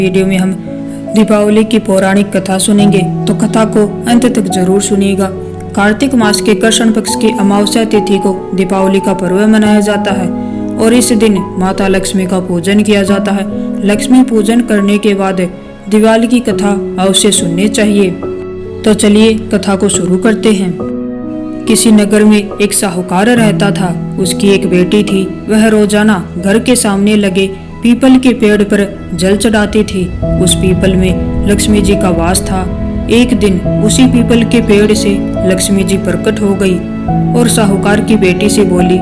Video में हम दीपावली की पौराणिक कथा सुनेंगे, तो कथा को अंत तक जरूर सुनिएगा। कार्तिक मास के कृष्ण पक्ष की अमावस्या तिथि को दीपावली का पर्व मनाया जाता है और इस दिन माता लक्ष्मी का पूजन किया जाता है। लक्ष्मी पूजन करने के बाद दिवाली की कथा अवश्य सुननी चाहिए। तो चलिए कथा को शुरू करते हैं। किसी नगर में एक साहूकार रहता था। उसकी एक बेटी थी। वह रोजाना घर के सामने लगे पीपल के पेड़ पर जल चढ़ाती थी। उस पीपल में लक्ष्मी जी का वास था। एक दिन उसी पीपल के पेड़ से लक्ष्मी जी प्रकट हो गई और साहूकार की बेटी से बोली,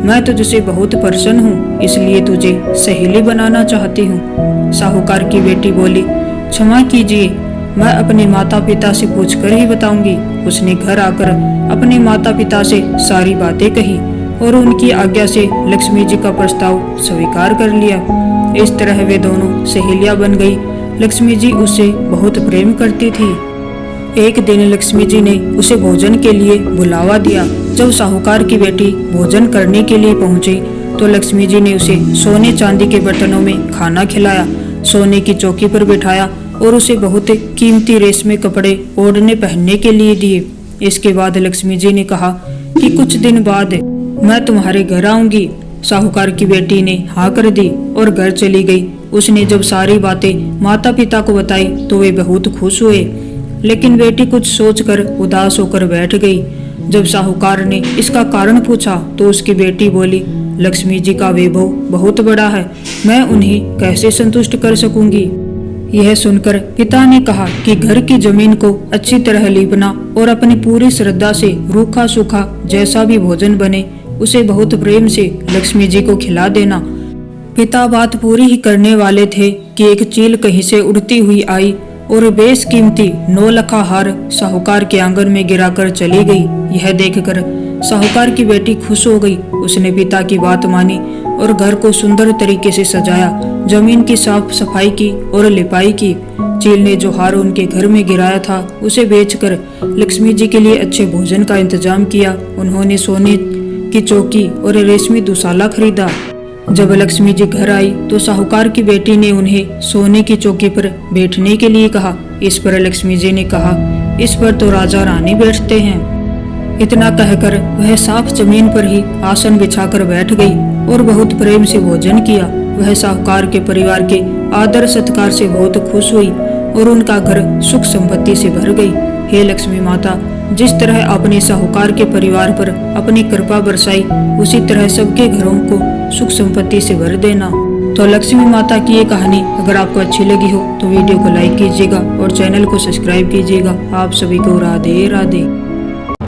मैं तुझसे बहुत प्रसन्न हूँ, इसलिए तुझे सहेली बनाना चाहती हूँ। साहूकार की बेटी बोली, क्षमा कीजिए, मैं अपने माता पिता से पूछकर ही बताऊंगी। उसने घर आकर अपने माता पिता से सारी बातें कही और उनकी आज्ञा से लक्ष्मी जी का प्रस्ताव स्वीकार कर लिया। इस तरह वे दोनों सहेलियां बन गई। लक्ष्मी जी उससे बहुत प्रेम करती थी। एक दिन लक्ष्मी जी ने उसे भोजन के लिए बुलावा दिया। जब साहूकार की बेटी भोजन करने के लिए पहुंची तो लक्ष्मी जी ने उसे सोने चांदी के बर्तनों में खाना खिलाया, सोने की चौकी पर बिठाया और उसे बहुत कीमती रेशमी कपड़े ओढ़ने पहनने के लिए दिए। इसके बाद लक्ष्मी जी ने कहा कि कुछ दिन बाद मैं तुम्हारे घर आऊंगी। साहूकार की बेटी ने हाँ कर दी और घर चली गई। उसने जब सारी बातें माता पिता को बताई तो वे बहुत खुश हुए, लेकिन बेटी कुछ सोचकर उदास होकर बैठ गई। जब साहूकार ने इसका कारण पूछा तो उसकी बेटी बोली, लक्ष्मी जी का वैभव बहुत बड़ा है, मैं उन्हें कैसे संतुष्ट कर सकूंगी। यह सुनकर पिता ने कहा कि घर की जमीन को अच्छी तरह लीपना और अपनी पूरी श्रद्धा से रूखा सूखा जैसा भी भोजन बने उसे बहुत प्रेम से लक्ष्मी जी को खिला देना। पिता बात पूरी ही करने वाले थे कि एक चील कहीं से उड़ती हुई आई और बेशकीमती 9 लखा हार साहूकार के आंगन में गिराकर चली गई। यह देखकर साहूकार की बेटी खुश हो गई। उसने पिता की बात मानी और घर को सुंदर तरीके से सजाया, जमीन की साफ सफाई की और लिपाई की। चील ने जो हार उनके घर में गिराया था उसे बेचकर लक्ष्मी जी के लिए अच्छे भोजन का इंतजाम किया। उन्होंने सोने की चौकी और रेशमी दुशाला खरीदा। जब लक्ष्मी जी घर आई तो साहूकार की बेटी ने उन्हें सोने की चौकी पर बैठने के लिए कहा। इस पर लक्ष्मी जी ने कहा, इस पर तो राजा रानी बैठते हैं। इतना कहकर वह साफ जमीन पर ही आसन बिछाकर बैठ गई और बहुत प्रेम से भोजन किया। वह साहूकार के परिवार के आदर सत्कार से बहुत खुश हुई और उनका घर सुख संपत्ति से भर गई। हे लक्ष्मी माता, जिस तरह आपने साहूकार के परिवार पर अपनी कृपा बरसाई, उसी तरह सबके घरों को सुख संपत्ति से भर देना। तो लक्ष्मी माता की ये कहानी अगर आपको अच्छी लगी हो तो वीडियो को लाइक कीजिएगा और चैनल को सब्सक्राइब कीजिएगा। आप सभी को राधे राधे।